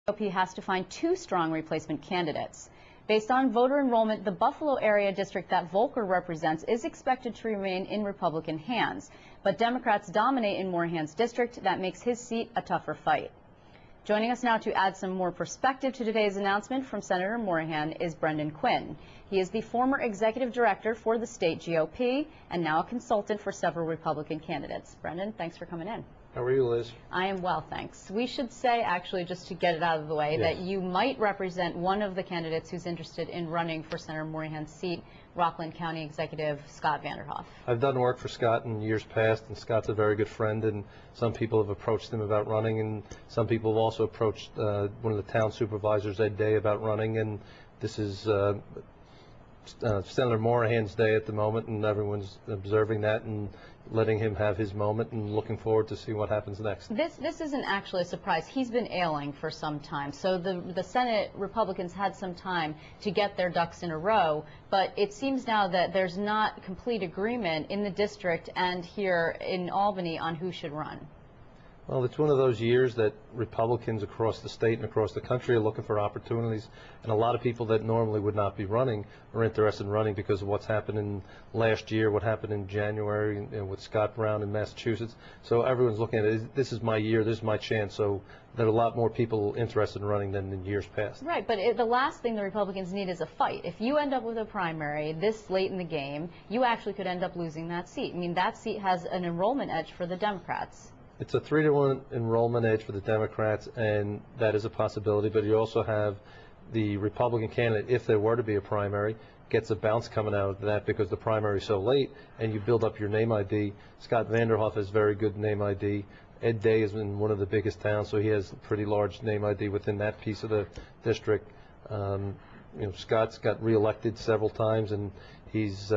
GOP has to find two strong replacement candidates. Based on voter enrollment, the Buffalo area district that Volker represents is expected to remain in Republican hands. But Democrats dominate in Morahan's district. That makes his seat a tougher fight. Joining us now to add some more perspective to today's announcement from Senator Morahan is Brendan Quinn. He is the former executive director for the state GOP and now a consultant for several Republican candidates. Brendan, thanks for coming in. How are you, Liz? I am well, thanks. We should say, actually, just to get it out of the way, yes, that you might represent one of the candidates who's interested in running for Senator Morahan's seat, Rockland County Executive Scott Vanderhoff. I've done work for Scott in years past, and Scott's a very good friend, and some people have approached him about running, and some people have also approached one of the town supervisors, Ed Day, about running, and this is Senator Morahan's day at the moment, and everyone's observing that and letting him have his moment and looking forward to see what happens next. This isn't actually a surprise. He's been ailing for some time, so the Senate Republicans had some time to get their ducks in a row, but it seems now that there's not complete agreement in the district and here in Albany on who should run. Well, it's one of those years that Republicans across the state and across the country are looking for opportunities, and a lot of people that normally would not be running are interested in running because of what's happened in last year, what happened in January with Scott Brown in Massachusetts. So everyone's looking at it, this is my year, this is my chance, so there are a lot more people interested in running than in years past. Right, but the last thing the Republicans need is a fight. If you end up with a primary this late in the game, you actually could end up losing that seat. I mean, that seat has an enrollment edge for the Democrats. It's a 3-to-1 enrollment edge for the Democrats, and that is a possibility, but you also have the Republican candidate, if there were to be a primary, gets a bounce coming out of that because the primary is so late, and you build up your name ID. Scott Vanderhoff has very good name ID. Ed Day is in one of the biggest towns, so he has a pretty large name ID within that piece of the district. Scott's got reelected several times, and he's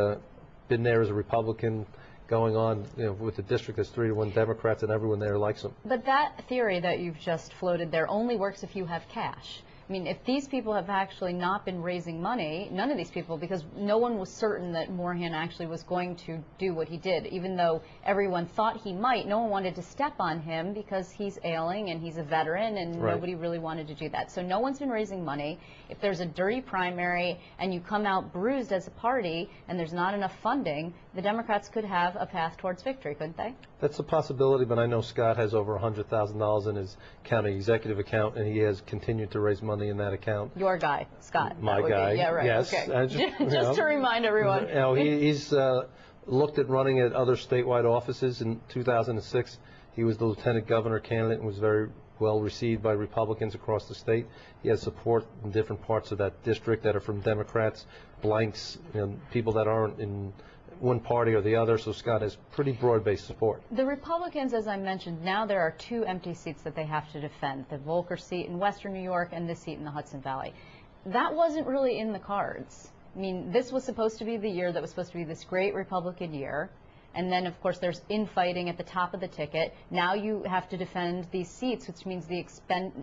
been there as a Republican going on, with the district that's 3-to-1 Democrats, and everyone there likes them. But that theory that you've just floated there only works if you have cash. I mean, if these people have actually not been raising money, none of these people, because no one was certain that Morahan actually was going to do what he did, even though everyone thought he might, no one wanted to step on him because he's ailing and he's a veteran, and right, nobody really wanted to do that. So no one's been raising money. If there's a dirty primary and you come out bruised as a party and there's not enough funding, the Democrats could have a path towards victory, couldn't they? That's a possibility, but I know Scott has over $100,000 in his county executive account, and he has continued to raise money in that account. Your guy, Scott. My guy. Yeah, right. Yes. Okay. Just to remind everyone. He's looked at running at other statewide offices. In 2006, he was the lieutenant governor candidate and was very well received by Republicans across the state. He has support in different parts of that district that are from Democrats, blanks, people that aren't in one party or the other, so Scott has pretty broad-based support. The Republicans, as I mentioned, now there are two empty seats that they have to defend, the Volker seat in Western New York and this seat in the Hudson Valley. That wasn't really in the cards. I mean, this was supposed to be the year that was supposed to be this great Republican year, and then, of course, there's infighting at the top of the ticket. Now you have to defend these seats, which means the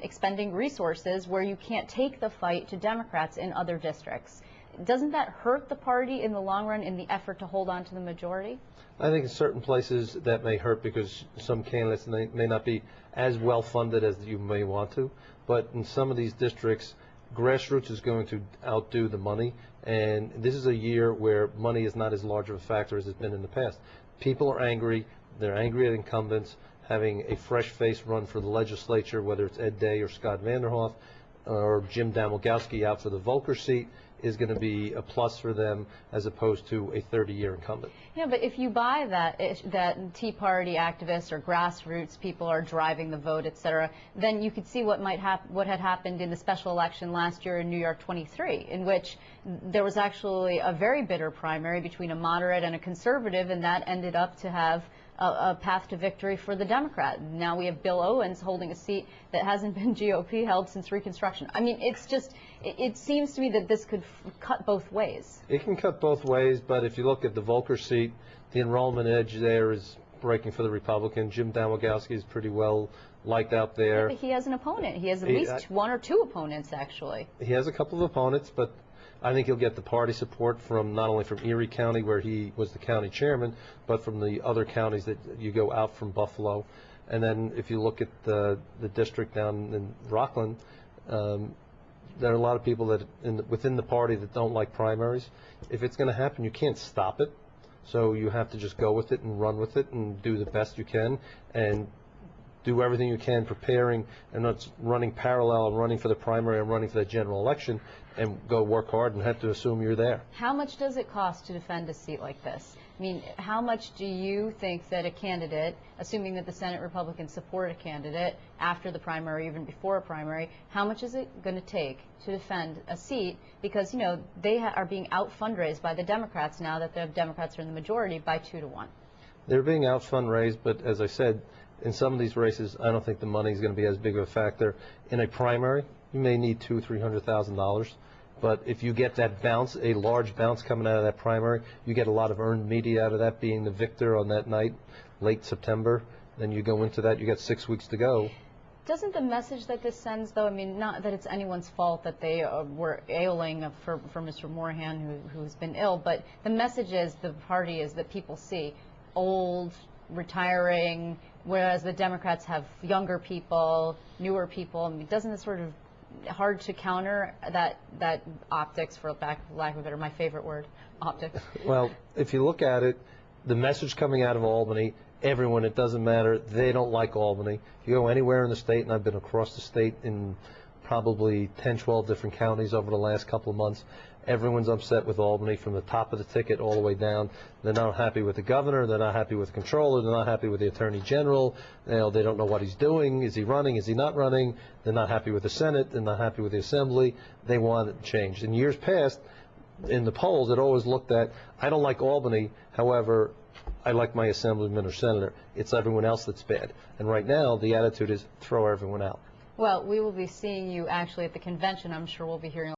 expending resources where you can't take the fight to Democrats in other districts. Doesn't that hurt the party in the long run in the effort to hold on to the majority? I think in certain places that may hurt because some candidates may not be as well funded as you may want to, but in some of these districts, grassroots is going to outdo the money, and this is a year where money is not as large of a factor as it's been in the past. People are angry. They're angry at incumbents. Having a fresh face run for the legislature, whether it's Ed Day or Scott Vanderhoff or Jim Damolgowski out for the Volker seat, is going to be a plus for them as opposed to a 30-year incumbent. Yeah, but if you buy that Tea Party activists or grassroots people are driving the vote, et cetera, then you could see what had happened in the special election last year in New York 23, in which there was actually a very bitter primary between a moderate and a conservative, and that ended up to have a path to victory for the Democrat. Now we have Bill Owens holding a seat that hasn't been GOP held since Reconstruction. I mean, it's just, it seems to me that this could cut both ways. It can cut both ways, but if you look at the Volker seat, the enrollment edge there is breaking for the Republican. Jim Damolgowski is pretty well liked out there. Yeah, but he has an opponent. He has at least one or two opponents, actually. He has a couple of opponents, but I think he'll get the party support from not only from Erie County, where he was the county chairman, but from the other counties that you go out from Buffalo. And then if you look at the district down in Rockland, There are a lot of people that within the party that don't like primaries. If it's going to happen, you can't stop it. So you have to just go with it and run with it and do the best you can and do everything you can preparing and not running parallel and running for the primary and running for the general election, and go work hard and have to assume you're there. How much does it cost to defend a seat like this? I mean, how much do you think that a candidate, assuming that the Senate Republicans support a candidate after the primary, even before a primary, how much is it going to take to defend a seat? Because, you know, they are being out fundraised by the Democrats now that the Democrats are in the majority by 2 to 1. They're being out fundraised, but as I said, in some of these races, I don't think the money is going to be as big of a factor. In a primary, you may need $200,000–300,000. But if you get that bounce, a large bounce coming out of that primary, you get a lot of earned media out of that, being the victor on that night, late September. Then you go into that, you got 6 weeks to go. Doesn't the message that this sends, though, I mean, not that it's anyone's fault that they were ailing for Mr. Morahan, who's been ill, but the message is, the party is that people see old, retiring, whereas the Democrats have younger people, newer people. I mean, doesn't it sort of hard to counter that optics, for lack of a better, my favorite word, optics? Well, if you look at it, the message coming out of Albany, everyone, it doesn't matter, they don't like Albany. If you go anywhere in the state, and I've been across the state in probably 10, 12 different counties over the last couple of months, everyone's upset with Albany from the top of the ticket all the way down. They're not happy with the governor, they're not happy with the controller, they're not happy with the attorney general. You know, they don't know what he's doing. Is he running? Is he not running? They're not happy with the Senate. They're not happy with the Assembly. They want it changed. In years past, in the polls, it always looked at, I don't like Albany, however, I like my assemblyman or senator. It's everyone else that's bad. And right now, the attitude is throw everyone out. Well, we will be seeing you actually at the convention. I'm sure we'll be hearing